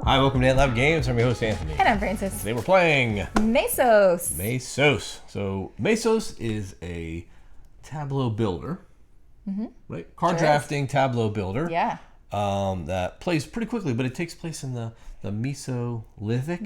Hi, welcome to Lab Games. I'm your host, Anthony. And I'm Francis. Today we're playing Mesos. Mesos. So Mesos is a tableau builder, right? Card drafting tableau builder. Yeah. That plays pretty quickly, but it takes place in the Mesolithic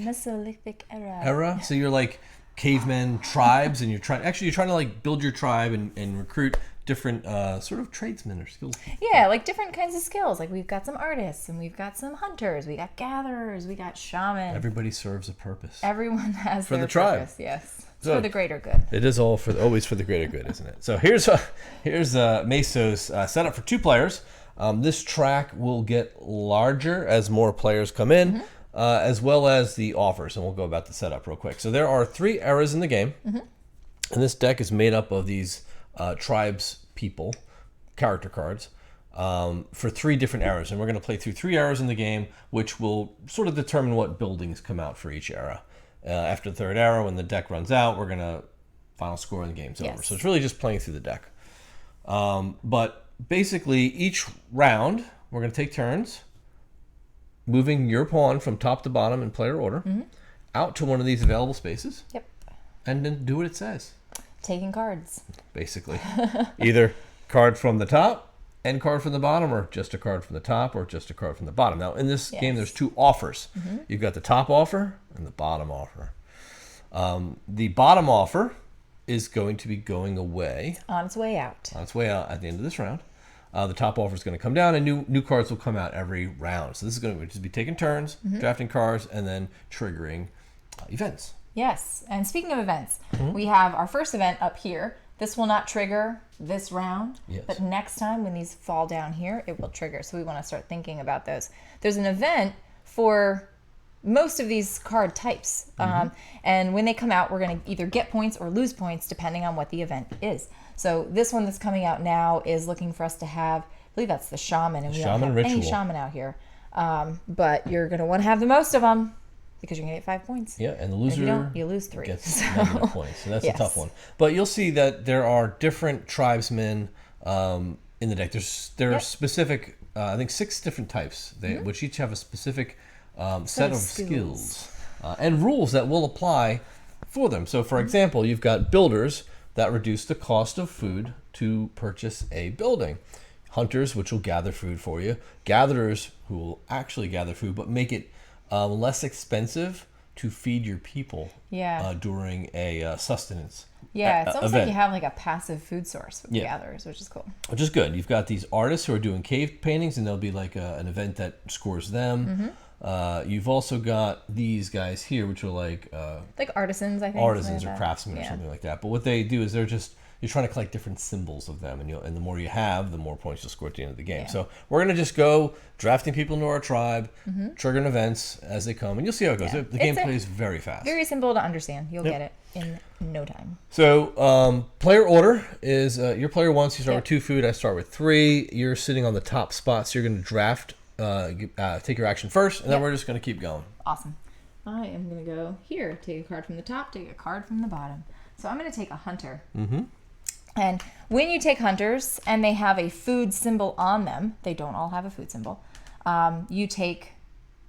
era. era. So you're like cavemen tribes, and you're trying to like build your tribe and recruit different sort of tradesmen or skills. Yeah, like different kinds of skills. Like we've got some artists, and we've got some hunters, we got gatherers, we got shaman. Everybody serves a purpose. Everyone has For their the tribe. purpose. Yes, it's So- for the greater good. It is all always for the greater good, isn't it? So here's Mesos set up for 2 players. This track will get larger as more players come in, as well as the offers, and we'll go about the setup real quick. So there are 3 eras in the game, and this deck is made up of these tribes people character cards for 3 different eras, and we're going to play through 3 eras in the game, which will sort of determine what buildings come out for each era. After the 3rd era, when the deck runs out, we're going to final score and the game's over. So it's really just playing through the deck. But basically, each round, we're going to take turns moving your pawn from top to bottom in player order out to one of these available spaces. Yep. And then do what it says. Taking cards. Basically. Either card from the top and card from the bottom, or just a card from the top or just a card from the bottom. Now, in this game, there's 2 offers. You've got the top offer and the bottom offer. The bottom offer is going to be going away. On its way out. On its way out at the end of this round. The top offer is going to come down, and new cards will come out every round. So this is going to just be taking turns, drafting cards, and then triggering events. Yes, and speaking of events, we have our first event up here. This will not trigger this round, but next time when these fall down here, it will trigger. So we want to start thinking about those. There's an event for most of these card types, and when they come out, we're going to either get points or lose points depending on what the event is. So this one that's coming out now is looking for us to have, I believe that's the shaman, and we don't have any shaman out here. But you're going to want to have the most of them, because you're going to get 5 points. Yeah, and the loser if you don't, you lose 3. gets negative points. So that's a tough one. But you'll see that there are different tribesmen in the deck. There are specific, I think 6 different types, which each have a specific set of skills and rules that will apply for them. So, for example, you've got builders that reduce the cost of food to purchase a building. Hunters, which will gather food for you. Gatherers, who will actually gather food, but make it less expensive to feed your people during a sustenance Yeah, it's almost event. like you have like a passive food source with gatherers, which is cool. Which is good. You've got these artists who are doing cave paintings, and there'll be like an event that scores them. You've also got these guys here, which are like artisans, I think. Artisans or craftsmen or something like that. But what they do is you're trying to collect different symbols of them, and the more you have, the more points you'll score at the end of the game. So we're going to just go drafting people into our tribe, triggering events as they come, and you'll see how it goes. The game plays very fast. Very simple to understand. You'll get it in no time. So player order is your player 1, so you start with 2 food, I start with 3. You're sitting on the top spot, so you're going to draft, take your action first, and then we're just going to keep going. Awesome. I am going to go here, take a card from the top, take a card from the bottom. So I'm going to take a hunter. And when you take hunters and they have a food symbol on them, they don't all have a food symbol, you take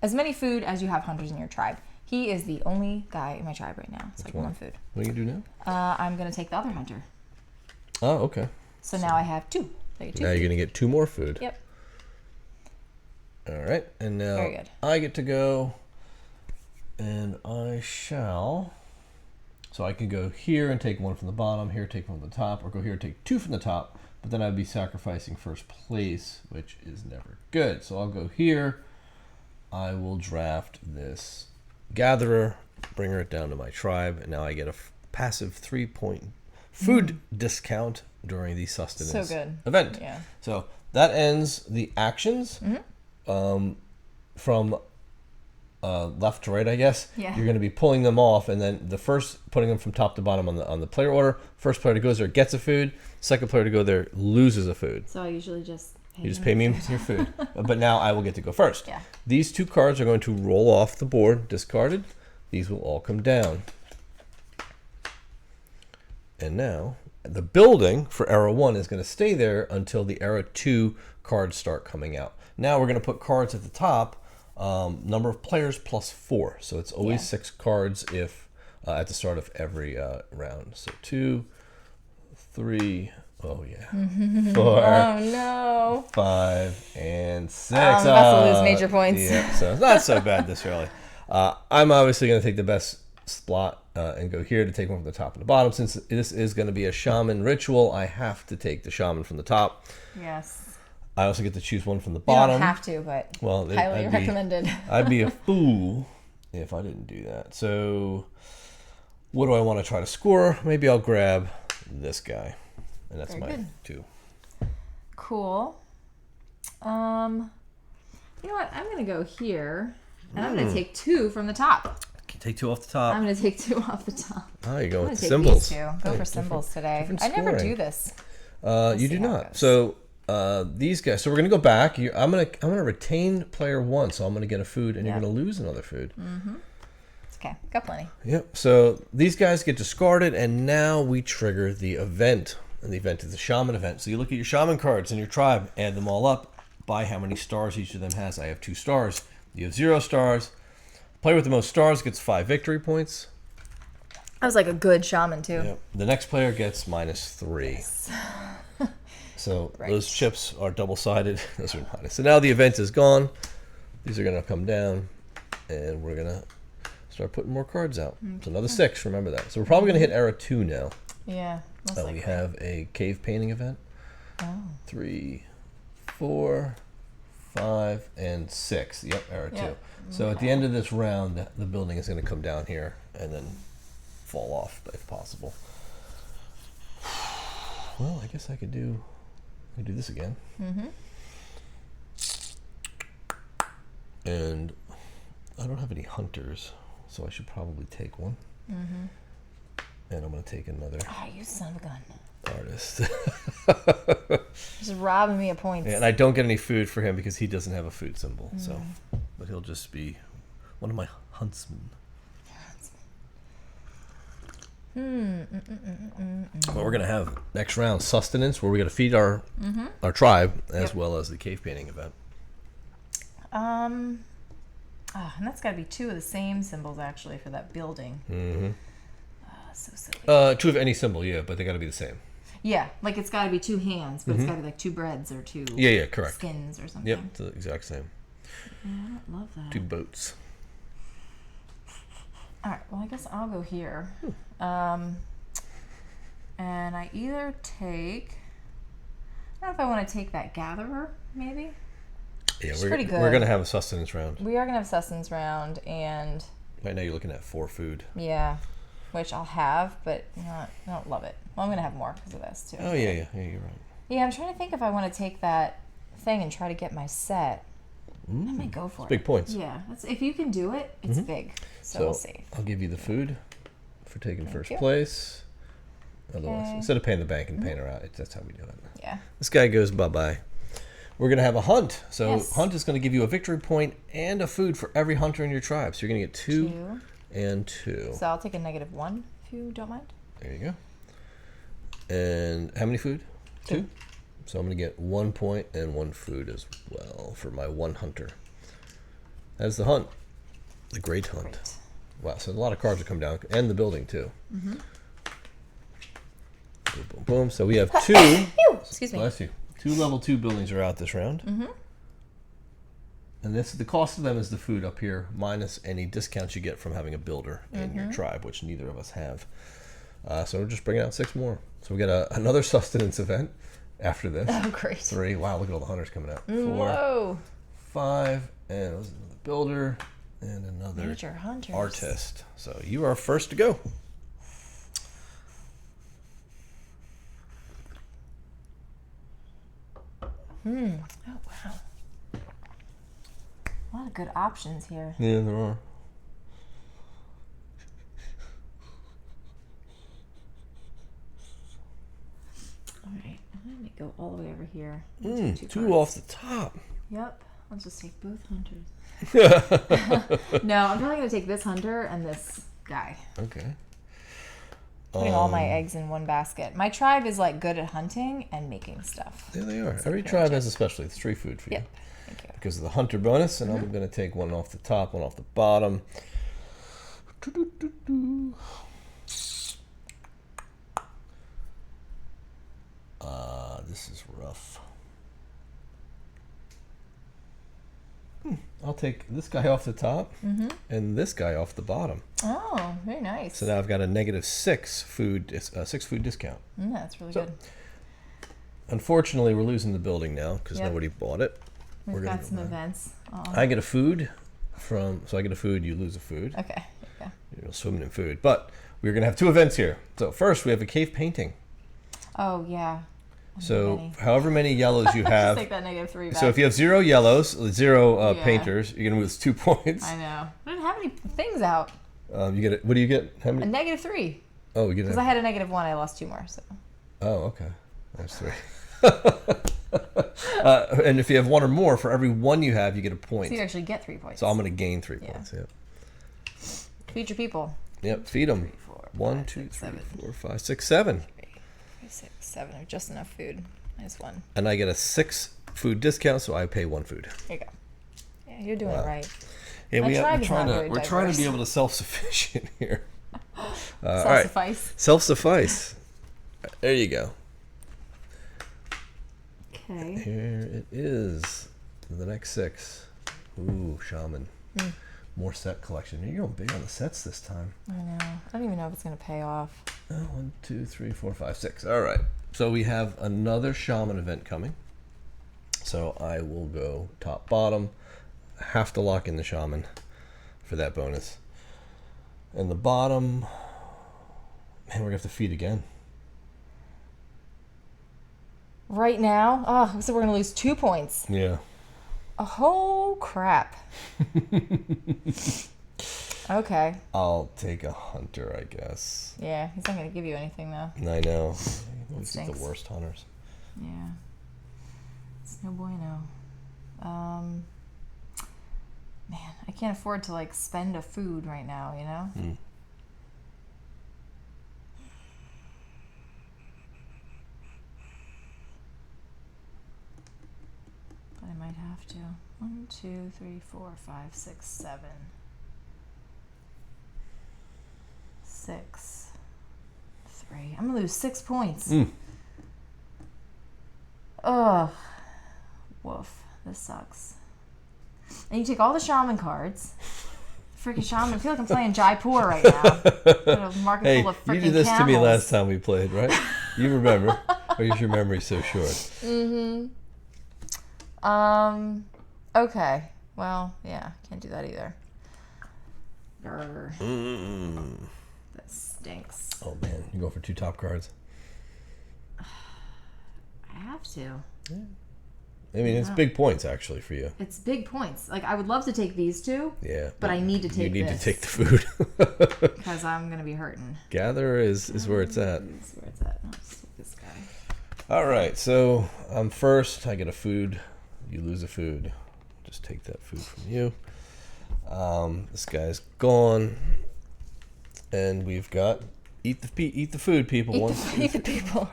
as many food as you have hunters in your tribe. He is the only guy in my tribe right now, so I get 1 food. What are you going to do now? I'm going to take the other hunter. Oh, okay. So now I have 2. Now you're going to get 2 more food. Yep. All right, and now Very good. I get to go, and I shall... So I can go here and take 1 from the bottom, here take 1 from the top, or go here and take 2 from the top, but then I'd be sacrificing first place, which is never good. So I'll go here. I will draft this gatherer, bring her down to my tribe, and now I get a passive 3-point food discount during the sustenance event. Yeah. So that ends the actions from left to right, I guess. Yeah. You're going to be pulling them off, and then the first putting them from top to bottom on the player order. First player to go there gets a food. Second player to go there loses a food. So I usually just pay me your food. But now I will get to go first. Yeah. These 2 cards are going to roll off the board, discarded. These will all come down. And now the building for era 1 is going to stay there until the era 2 cards start coming out. Now we're going to put cards at the top Number of players plus 4. So it's always Yeah. 6 cards if at the start of every round. So 2, 3, oh yeah, 4, Oh no. 5, and 6. I'm about to lose major points. Yeah, so it's not so bad this early. I'm obviously going to take the best spot and go here to take one from the top and the bottom. Since this is going to be a shaman ritual, I have to take the shaman from the top. Yes. I also get to choose one from the You bottom. don't have to, but Well, highly recommended. I'd be a fool if I didn't do that. So what do I want to try to score? Maybe I'll grab this guy. And that's Very my good. 2. Cool. You know what? I'm going to go here, and I'm going to take 2 from the top. Can you take 2 off the top? I'm going to take 2 off the top. Oh, you're going I'm with going to take symbols. these 2. Go for symbols today. different I never scoring. do this. You do see how it not. goes. So these guys. So we're gonna go back. I'm gonna retain player 1. So I'm gonna get a food, and you're Yep. gonna lose another food. It's okay. Got plenty. Yep. So these guys get discarded, and now we trigger the event. And the event is a shaman event. So you look at your shaman cards in your tribe, add them all up, by how many stars each of them has. I have 2 stars. You have 0 stars. Player with the most stars gets 5 victory points. I was like a good shaman too. Yep. The next player gets -3. So Right. those chips are double-sided. Those are minus. So now the event is gone. These are going to come down, and we're going to start putting more cards out. So another 6. Remember that. So we're probably going to hit era 2 now. Yeah. Most We likely. have a cave painting event. Oh. 3, 4, 5, and 6. Yep, era 2. Yep. So at the end of this round, the building is going to come down here and then fall off if possible. Well, I guess I could do this again. And I don't have any hunters, so I should probably take one. And I'm going to take another Oh, you son of a gun. artist. Just robbing me of points. And I don't get any food for him because he doesn't have a food symbol. So, but he'll just be one of my huntsmen. But we're gonna have next round sustenance, where we're gonna feed our tribe, as Yep. well as the cave painting event. And that's got to be 2 of the same symbols actually for that building. So silly. 2 of any symbol, yeah, but they gotta be the same. Yeah, like it's got to be 2 hands, but it's got to be like 2 breads or 2 Yeah, correct. skins or something. Yep, it's the exact same. Yeah, I don't love that. 2 boats. All right, well, I guess I'll go here. And I either take, I don't know if I want to take that gatherer, maybe. Yeah, It's we're pretty we're good. gonna have a sustenance round. We are going to have sustenance round, and Right now, you're looking at 4 food. yeah, which I'll have, but I don't love it. Well, I'm going to have more because of this, too. Oh yeah, you're right. Yeah, I'm trying to think if I want to take that thing and try to get my set. I might go for it. Big points. Yeah, if you can do it, it's big. So we'll see. I'll give you the food for taking first you. place. Otherwise, Okay. instead of paying the bank and paying her out, that's how we do it. Yeah. This guy goes bye-bye. We're going to have a hunt. So Yes. hunt is going to give you a victory point and a food for every hunter in your tribe. So you're going to get 2 2. and 2. So I'll take a -1 if you don't mind. There you go. And how many food? 2. So I'm going to get 1 point and 1 food as well for my 1 hunter. That's the hunt. The great hunt. Great. Wow, so a lot of cards will come down. And the building, too. Boom, boom, boom. So we have 2. Phew, excuse me. Bless you. 2 level 2 buildings are out this round. And the cost of them is the food up here, minus any discounts you get from having a builder in your tribe, which neither of us have. So we're just bringing out 6 more. So we got another sustenance event after this. Oh, great. 3. Wow, look at all the hunters coming out. 4, Whoa. 5, and another builder, and another Major hunters. artist. So you are first to go. Oh, wow. A lot of good options here. Yeah, there are. All right. I'm going to go all the way over here. and take 2 cards. off the top. Yep. I'll just take both hunters. No, I'm probably going to take this hunter and this guy. Okay. Putting all my eggs in one basket. My tribe is like good at hunting and making stuff. There they are. Every tribe has a specialty. It's 3 food for you. Yep. Thank you. because of the hunter bonus, and I'm going to take one off the top, one off the bottom. This is rough. I'll take this guy off the top and this guy off the bottom. Oh, very nice. So now I've got a -6 food discount. That's really good. Unfortunately, we're losing the building now because nobody bought it. We've got some events. I get a food so I get a food, you lose a food. Okay. Yeah. You're swimming in food. But we're going to have 2 events here. So first, we have a cave painting. Oh, yeah. So however many yellows you have. Just take that -3 back. So if you have 0 yellows, 0 painters, you're going to lose 2 points. I know. I didn't have any things out. You get it. What do you get? How many? A -3. Oh, you get it. Because I had a -1, I lost 2 more. So. Oh, okay. That's 3. And if you have 1 or more, for every 1 you have, you get a point. So you actually get 3 points. So I'm going to gain 3 points. Yep. Feed your people. Yep. Feed them. 1, 2, 3, 4, 5, 6, 7. 6, 7. Just enough food. -1. And I get a 6 food discount, so I pay 1 food. There you go. Yeah, you're doing it right. Yeah, we're trying to diverse. be able to self-sufficient here. Self-suffice. Right. Self-suffice. There you go. Okay. Here it is. The next 6. Ooh, shaman. More set collection. You're going big on the sets this time. I know. I don't even know if it's going to pay off. 1, 2, 3, 4, 5, 6. All right. So we have another shaman event coming. So I will go top, bottom. Have to lock in the shaman for that bonus. And the bottom, man, we're going to have to feed again. Right now? Oh, so we're going to lose 2 points. Yeah. Oh, crap. Okay. I'll take a hunter, I guess. Yeah, he's not going to give you anything, though. I know. These are the stinks. worst hunters. Yeah. It's no bueno. Man, I can't afford to, like, spend a food right now, you know? But I might have to. 1, 2, 3, 4, 5, 6, 7. 6, 3. I'm gonna lose 6 points. Ugh. Woof. This sucks. And you take all the shaman cards. Freaking shaman. I feel like I'm playing Jaipur right now. Got a market Hey, full of freaking you did this camels. to me last time we played, right? You remember. Or is your memory so short? Okay. Well, yeah. Can't do that either. Grr. That stinks. Oh, man. You go for 2 top cards. I have to. Yeah. I mean, it's big points, actually, for you. It's big points. Like, I would love to take these 2. Yeah. But I need to take You need this. to take the food. Because I'm going to be hurting. Gather is where it's at. That's where it's at. Let's take this guy. All right. So I'm first. I get a food. You lose a food. Just take that food from you. This guy's gone. And we've got eat the food, people. Eat the people.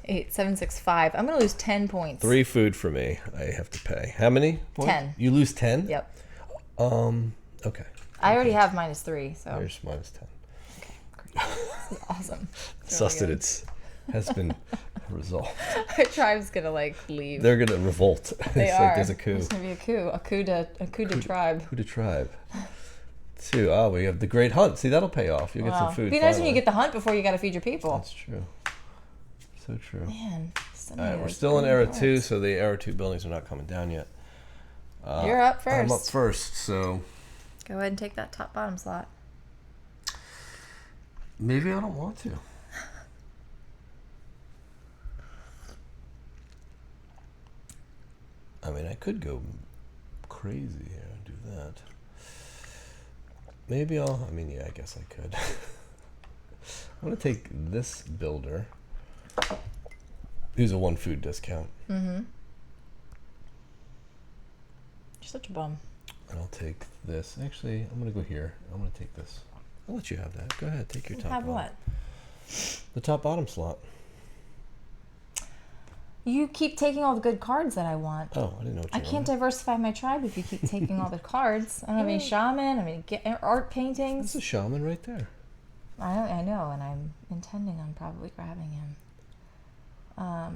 8, 7, 6, 5. I'm going to lose 10 points. 3 food for me. I have to pay. How many points? 10. You lose 10? Yep. Okay. I already have -3, so. There's minus 10. This is awesome. It's really Sustenance has been resolved. good. Our tribe's going to, like, leave. They're gonna revolt. They It's are. like there's a coup. There's going to be a coup. A coup de tribe. Coup de tribe. 2. Oh, we have the Great Hunt. See, that'll pay off. You'll get some food. Be nice when finally. you get the hunt before you got to feed your people. That's true. So true. Man. All right, we're still in Era 2, so the Era 2 buildings are not coming down yet. You're up first. I'm up first, so Go ahead and take that top bottom slot. maybe I don't want to. I mean, I could go crazy here and do that. Maybe I mean, yeah, I guess I could. I'm going to take this builder. Who's a 1 food discount. Mm-hmm. You're such a bum. And I'll take this. Actually, I'm going to go here. I'm going to take this. I'll let you have that. Go ahead. Take your top Have bottom. what? The top bottom slot. You keep taking all the good cards that I want. Oh, I didn't know what you I can't diversify my tribe if you keep taking all the cards. I don't have any shaman. I mean, art paintings. That's a shaman right there. I know, and I'm intending on probably grabbing him. I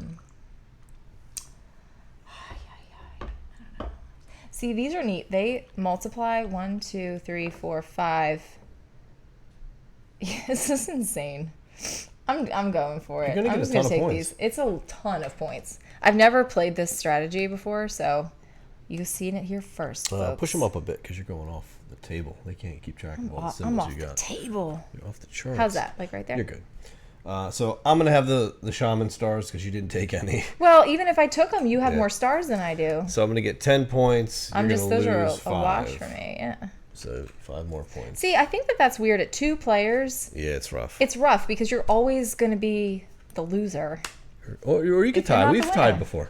don't know. See, these are neat. They multiply 1, 2, 3, 4, 5. This is insane. I'm going for it. You're gonna I'm get just a ton gonna of take points. these. It's a ton of points. I've never played this strategy before, so you've seen it here first, folks. Push them up a bit because you're going off the table. They can't keep track of all the symbols I'm off you got. the table. You're off the charts. How's that? Like right there? You're good. So I'm gonna have the shaman stars because you didn't take any. Well, even if I took them, you have Yeah. more stars than I do. So I'm gonna get 10 points. You're Those gonna are lose a wash 5. for me. Yeah. So 5 more points. See, I think that's weird at 2 players. Yeah, it's rough. It's rough because you're always going to be the loser. Or you could If you're tie. not We've the tied winner. before.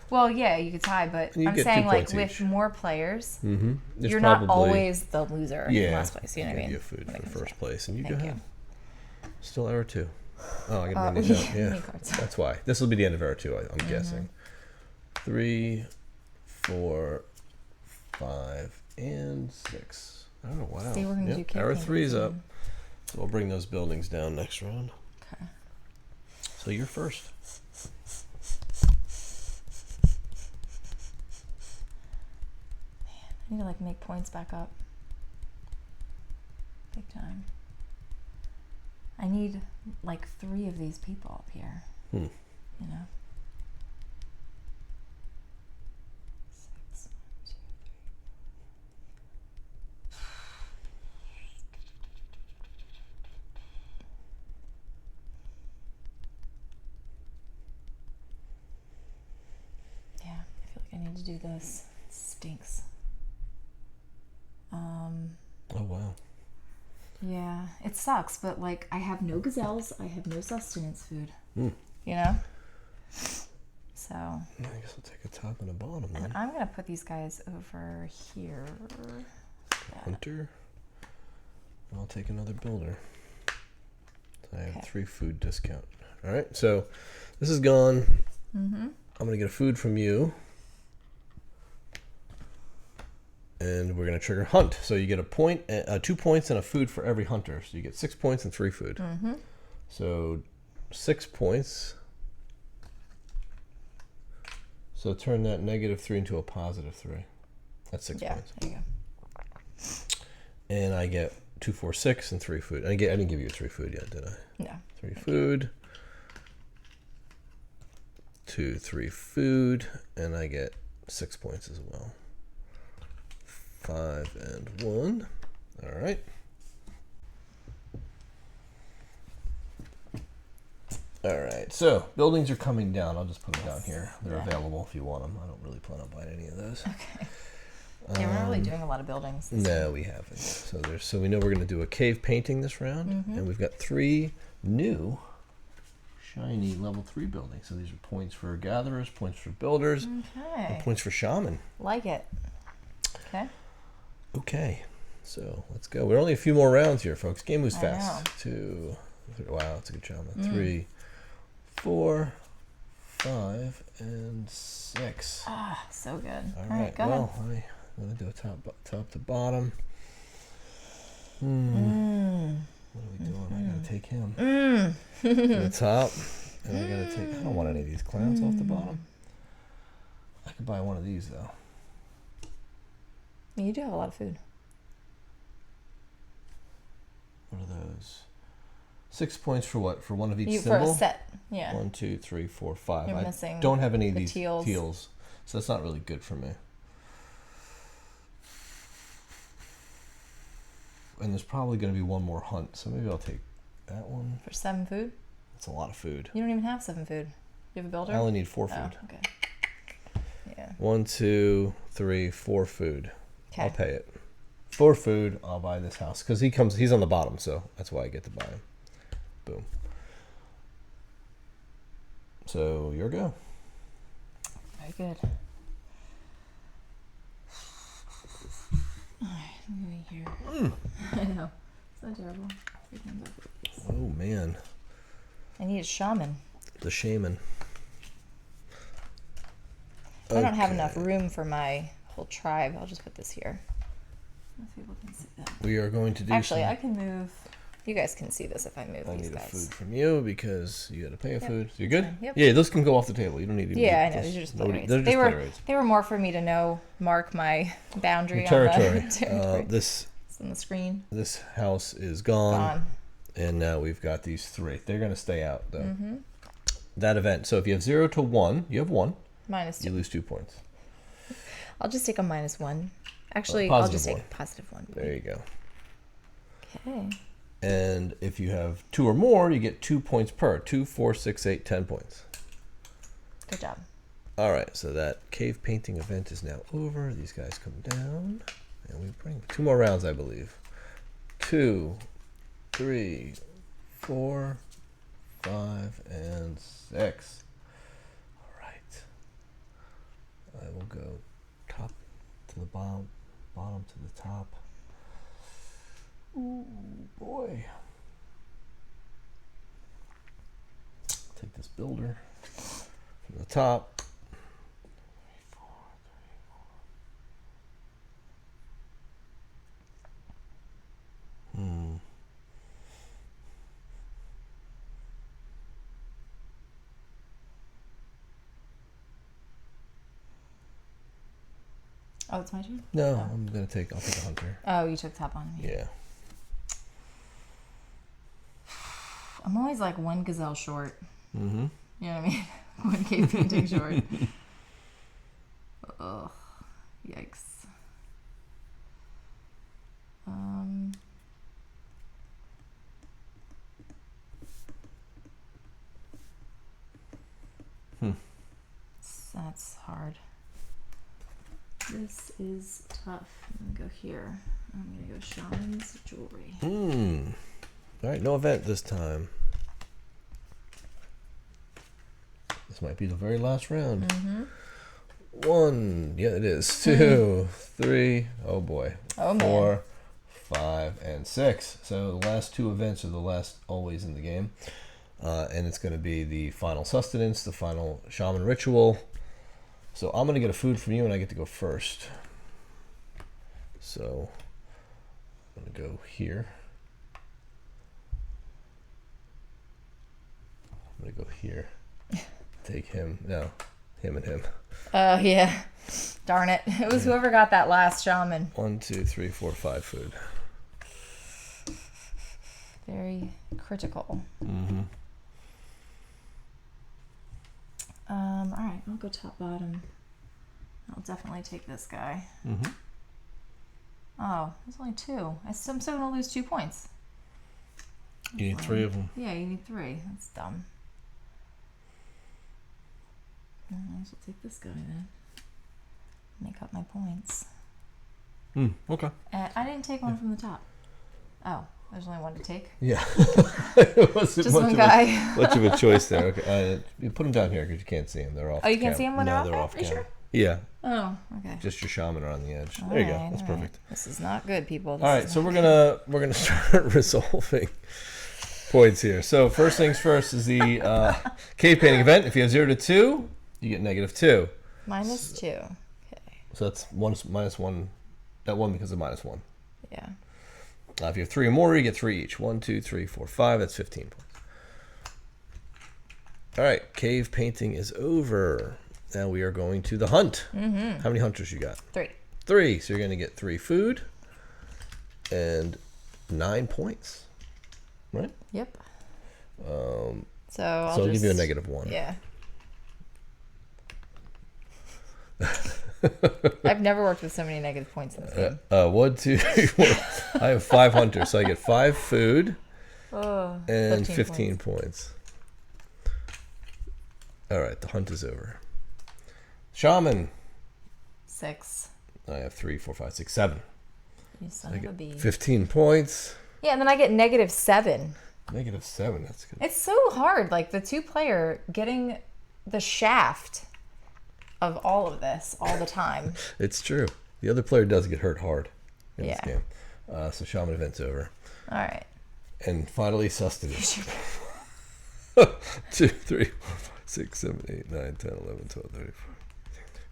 Well, yeah, you could tie, but You I'm get 2 saying like points with each. more players, There's you're not probably- always the loser in last place. You know what I give mean? you food When it for comes first to place, and you Thank go you. ahead. Still error 2. Oh, I gotta bring these out. Yeah, need cards. that's why. This will be the end of error 2. I'm guessing. 3, 4, 5, and 6. Oh wow. See, we're gonna do Error campaign 3's up. soon. So we'll bring those buildings down next round. Okay. So you're first. I need to like make points back up. Big time. I need like 3 of these people up here. You know? 6, 1, 2, 3. Yeah, I feel like I need to do this. It stinks. Oh wow. Yeah, it sucks, but like I have no gazelles, I have no sustenance food. You know? So I guess I'll take a top and a bottom then. I'm gonna put these guys over here. Hunter. I'll take another builder. I have 3 food discount. All right, so this is gone. I'm gonna get a food from you, and we're gonna trigger hunt. So you get a point, 2 points, and a food for every hunter. So you get 6 points and 3 food. So 6 points. So turn that -3 into a +3. That's 6 points. There you go. And I get 2, 4, 6, and 3 food. I didn't give you 3 food yet, did I? No. 3 food. 2, 3 food, and I get 6 points as well. 5 and 1. All right. All right. So buildings are coming down. I'll just put them down here. They're available if you want them. I don't really plan on buying any of those. Okay. Yeah, we're not really doing a lot of buildings. No, we haven't. So we know we're going to do a cave painting this round, and we've got 3 new shiny level 3 buildings. So these are points for gatherers, points for builders, and Okay. points for shaman. Like it. Okay. Okay, so let's go. We're only a few more rounds here, folks. Game moves I fast. know. 2, 3, wow, that's a good job. 3, 4, 5, and 6. Ah, so good. All All right, right. go Well, ahead. I'm gonna do a top to bottom. What are we doing? I gotta take him to the top, and I gotta take. I don't want any of these clowns off the bottom. I could buy one of these though. You do have a lot of food. What are those? 6 points for what? For one of each For symbol. a set. Yeah. 1, 2, 3, 4, 5. You're I missing don't have any of the these teals. so that's not really good for me. And there's probably going to be one more hunt, so maybe I'll take that one. For 7 food? That's a lot of food. You don't even have 7 food. You have a builder? I only need 4 Oh, food. okay. Yeah. 1, 2, 3, 4 food. Okay. I'll pay it. 4 food. I'll buy this house because he's on the bottom, so that's why I get to buy him. Boom. So your go. Very good. Alright, I'm going here. I know. It's not terrible. Oh man, I need a shaman. the shaman. I don't have enough room for my whole tribe. I'll just put this here. If people can see that. We are going to do. Actually, I can move. You guys can see this if I move I these need guys. a food from you because you got to pay a food. So you're good? Yep. Yeah, those can go off the table. You don't need to. Yeah, I know. These are just player rates. They're just player rates. They were more for me to mark my boundary Your territory. on the territory. This It's on the screen. This house is gone. And now we've got these 3. They're going to stay out, though. Mm-hmm. That event. So if you have 0 to 1, you have 1. -2. You lose 2 points. I'll just take a -1. Actually, I'll just take a +1. There you go. Okay. And if you have 2 or more, you get 2 points per. 2, 4, 6, 8, 10 points. Good job. All right, so that cave painting event is now over. These guys come down. And we bring 2 more rounds, I believe. 2, 3, 4, 5, and 6. All right. I will go top to the bottom, bottom to the top. Ooh, boy. Take this builder from the top. 3, 4, 3, 4. Oh, it's my turn? No, I'll take a hunter. Oh, you took top on me. Yeah. I'm always like 1 gazelle short. Mm-hmm. You know what I mean? 1 cave painting short. Ugh. Yikes. That's hard. This is tough. I'm gonna go here. I'm gonna go shaman's jewelry. All right, no event this time. This might be the very last round. 1, yeah, it is. 2, 3, oh boy. Oh man. 4, 5, and 6. So the last 2 events are the last always in the game. And it's going to be the final sustenance, the final shaman ritual. So I'm going to get a food from you, and I get to go first. So I'm going to go here. I'm going to go here. Take him. No, him and him. Oh, yeah. Darn it. It was whoever got that last shaman. 1, 2, 3, 4, 5 food. Very critical. Mm-hmm. All right, I'll go top bottom. I'll definitely take this guy. Mm-hmm. Oh, there's only 2. I'm still gonna lose 2 points. You need 3 of them. Yeah, you need 3. That's dumb. I might as well take this guy then. Make up my points. Okay. I didn't take one from the top. Oh, there's only 1 to take. Yeah. It wasn't just one guy. Much of a choice there. Okay. You put them down here because you can't see them. They're off. Oh, you can't see them when they're off? Are you sure? Yeah. Oh, okay. Just your shaman are on the edge. There you go. That's perfect. This is not good, people. All right, so we're gonna start resolving points here. So first things first is the cave painting event. If you have 0 to 2, you get -2. -2. Okay. So that's -1. That 1 because of -1. Yeah. If you have 3 or more, you get 3 each. 1, 2, 3, 4, 5. That's 15 points. All right, cave painting is over. Now we are going to the hunt. Mm-hmm. How many hunters you got? 3. 3. So you're going to get 3 food and 9 points, right? Yep. So I'll give you a -1. Yeah. I've never worked with so many negative points in this game. 1, 2, 3, 4. I have 5 hunters, so I get 5 food and 15 points. All right, the hunt is over. Shaman. 6. I have 3, 4, 5, 6, 7. You son of a bee. 15 points. Yeah, and then I get -7. -7, that's good. It's so hard, like the 2-player getting the shaft of all of this all the time. It's true. The other player does get hurt hard in Yeah. this game. So Shaman event's over. All right. And finally, sustenance. 2, 3, 4, 5, 6, 7, 8, 9, 10, 11, 12, 13, 14,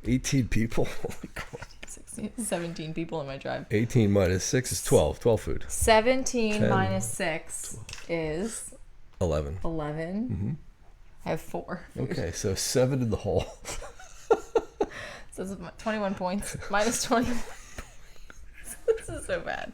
18 people. Holy crap. 17 people in my tribe. 18 minus 6 is 12. 12 food. 17 10, minus 6 is 11. 11. Mm-hmm. I have 4 food. Okay, so 7 in the hole. So it's 21 points. Minus 21 points. This is so bad.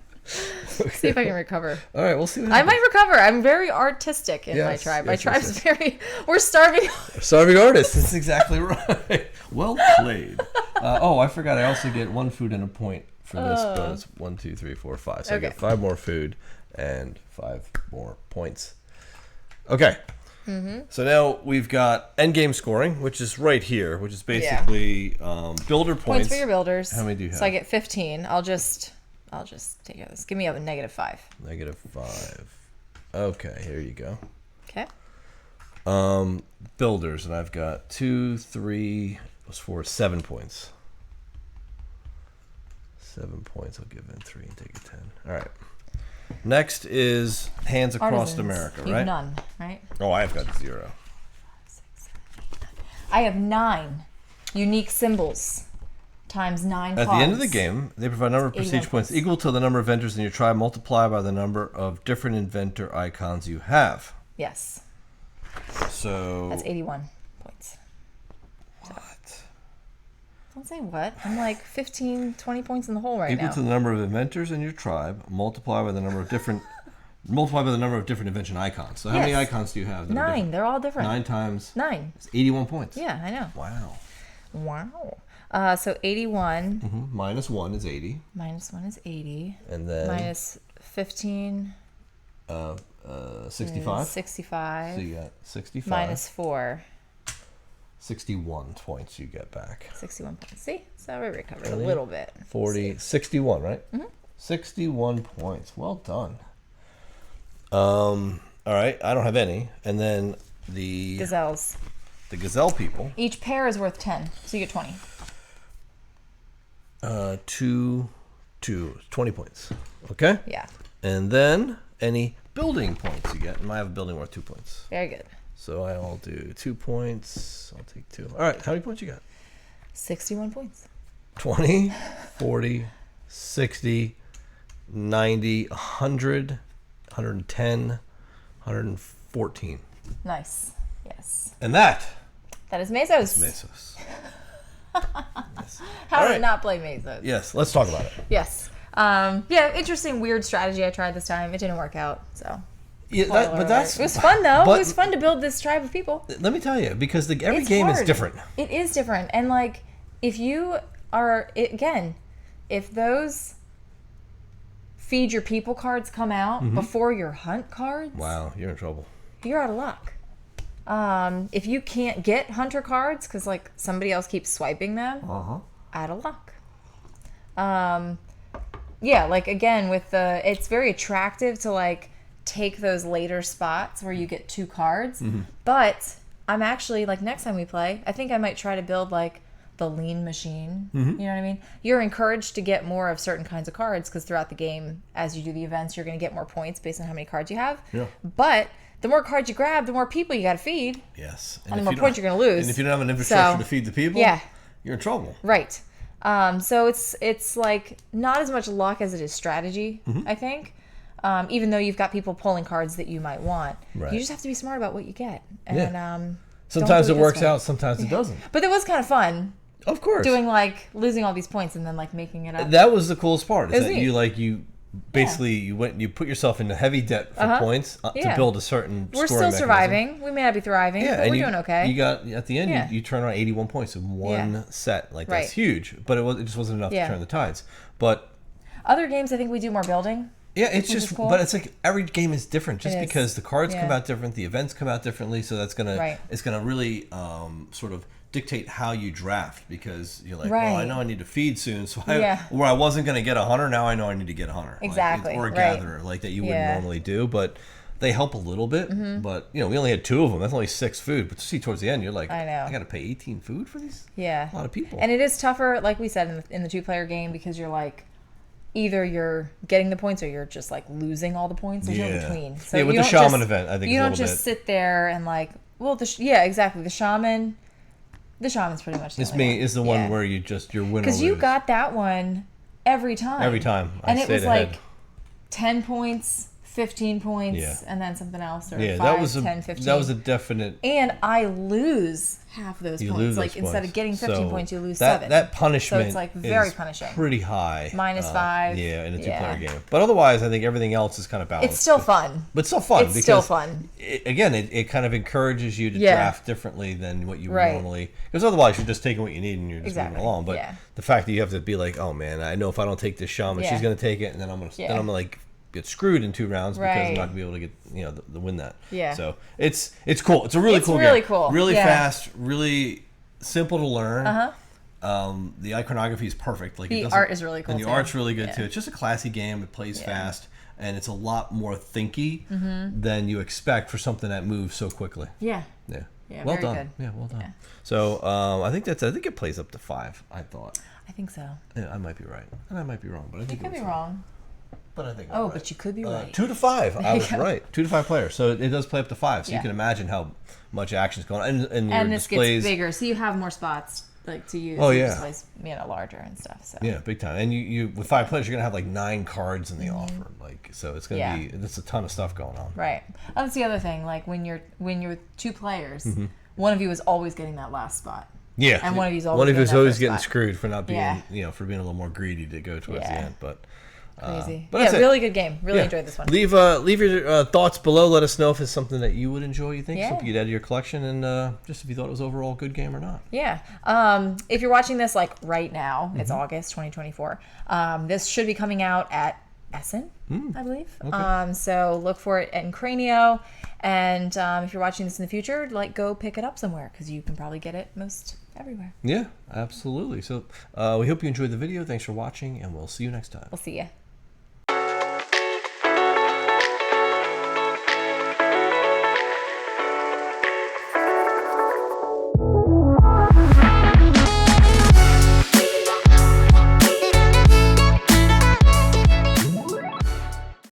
Okay. See if I can recover. All right, we'll see what I happens. might recover. I'm very artistic in my tribe. My tribe's very... We're starving. Starving artist. That's exactly right. Well played. I forgot. I also get 1 food and a point for this bonus. 1, 2, 3, 4, 5. So I get 5 more food and 5 more points. Okay. Mm-hmm. So now we've got endgame scoring, which is right here, which is basically builder points. Points for your builders. How many do you have? So I get 15. I'll just take care of this. Give me a -5. -5. Okay, here you go. Okay. Builders, and I've got 2, 3, plus 4, 7 points. 7 points. I'll give in 3 and take a 10. All right. Next is hands across Artisans. America, You right? have none, right? Oh, I've got 0. 6, 7, 8, 9. I have 9 unique symbols times 9 At cards. the end of the game, they provide a number of prestige points equal to the number of inventors in your tribe multiplied by the number of different inventor icons you have. Yes. So That's 81 points. What? Don't say what. I'm like 15, 20 points in the hole right Equal now. to the number of inventors in your tribe multiplied by the number of different invention icons. So how many icons do you have? That 9. They're all different. 9 times 9. It's 81 points. Yeah, I know. Wow. So 81 Minus 1 is 80. minus 1 is 80. And then Minus 15 65. is 65. So you got 65. Minus 4. 61 points you get back. 61 points. See? So we recovered a little bit. 40, 61, right? 61 points. Well done. All right, I don't have any. And then the Gazelles. The gazelle people. Each pair is worth 10, so you get 20. 20 points. Okay? Yeah. And then any building points you get. And I have a building worth 2 points. Very good. So I'll do 2 points. I'll take 2. All right, how many points you got? 61 points. 20, 40, 60, 90, 100, 110, 114. Nice. Yes. And that That is Mesos. Mesos. How All did right. not play Mesos? Yes, let's talk about it. Yes. Interesting, weird strategy I tried this time. It didn't work out, so. Yeah, Spoiler alert. It was fun, though. It was fun to build this tribe of people. Let me tell you, because every It's game is hard. different. It is different. And, like, if you are, if those feed your people cards come out before your hunt cards, Wow, you're in trouble. you're out of luck. If you can't get hunter cards because like somebody else keeps swiping them, out of luck. Like again with it's very attractive to like take those later spots where you get 2 cards. But I'm actually like next time we play, I think I might try to build like the lean machine. You know what I mean? You're encouraged to get more of certain kinds of cards because throughout the game, as you do the events, you're going to get more points based on how many cards you have. Yeah. But the more cards you grab, the more people you got to feed. Yes. And the more points you're going to lose. And if you don't have an infrastructure to feed the people, you're in trouble. Right. So it's like not as much luck as it is strategy, I think. Even though you've got people pulling cards that you might want. Right. You just have to be smart about what you get. And sometimes it works out, sometimes it doesn't. But it was kind of fun. Of course. Doing like losing all these points and then like making it up. That was the coolest part. Is that neat. you basically you put yourself into heavy debt for points to build a certain We're scoring still mechanism. surviving. We may not be thriving, but we're doing okay. You got at the end you turn around 81 points in one set. Like that's huge, but it just wasn't enough to turn the tides. But other games I think we do more building. Yeah, it's just cool. but it's like every game is different just because the cards come out different, the events come out differently, so that's it's gonna really sort of dictate how you draft because you're like, well, I know I need to feed soon, so where I wasn't going to get a hunter, now I know I need to get a hunter. Exactly. Or a gatherer, like that you wouldn't normally do, but they help a little bit. But, we only had 2 of them. That's only 6 food. But see, towards the end, you're like, I got to pay 18 food for these? Yeah. A lot of people. And it is tougher, like we said, in the 2-player game because you're like, either you're getting the points or you're just like losing all the points. There's no between. So with the shaman event, I think you it's a don't little just sit there and like, exactly. The shaman... The shaman's pretty much the It's only me. one. Is the one Yeah. where you just you're win or Because lose. you got that one every time. Every time. And it was ahead. like 10 points, 15 points, Yeah. and then something else, or Yeah, 5, that was 10, 15. that was a definite. And I lose half those You points. lose Like those instead points. of getting 15 So points, you lose that, 7. That punishment So it's like very is punishing. pretty high. -5. Yeah, in a 2-player Yeah. game. But otherwise, I think everything else is kind of balanced. It's still fun. But still fun. It's because still fun. It kind of encourages you to Yeah. draft differently than what you would Right. normally. Because otherwise, you're just taking what you need and you're just Exactly. moving along. But Yeah. the fact that you have to be like, oh man, I know if I don't take this shaman, Yeah. she's going to take it, and then I'm going to like get screwed in 2 rounds because I'm Right. not going to be able to get the win that. Yeah. So it's cool. It's a really cool really game. cool. Really Yeah. fast. Really simple to learn. Uh-huh. The iconography is perfect. Like The it doesn't- art is really cool, and the too. art's really good Yeah. too. It's just a classy game. It plays fast, and it's a lot more thinky than you expect for something that moves so quickly. Yeah. Yeah. Yeah, Well very done. good. Yeah, well done. Yeah. So I think it plays up to 5. I thought. I think so. Yeah, I might be right, and I might be wrong, but I You think could it be was wrong. But I think Oh, I'm right. but you could be right. 2 to 5. I was you go. right. 2 to 5 players. So it does play up to 5. So you Yeah. can imagine how much action's going on, and your And this displays. gets bigger, so you have more spots like to use. Oh, Your yeah. displays, larger and stuff. So. Yeah, big time. And you with 5 players, you're gonna have like 9 cards in the offer. Like, so it's gonna be there's a ton of stuff going on. Right. That's the other thing. Like when you're with 2 players, one of you is always getting that last spot. Yeah, And one of you's always getting that always first getting spot. screwed for not being Yeah. for being a little more greedy to go towards the Yeah. end. But Crazy. but that's it. Really good game. Really Yeah. enjoyed this one. Leave your thoughts below. Let us know if it's something that you would enjoy. You think Yeah. something you'd add to your collection, and just if you thought it was overall a good game or not. Yeah. If you're watching this like right now, it's August 2024. This should be coming out at Essen, I believe. Okay. So look for it in Cranio. And if you're watching this in the future, like go pick it up somewhere because you can probably get it most everywhere. Yeah, absolutely. So we hope you enjoyed the video. Thanks for watching, and we'll see you next time. We'll see ya.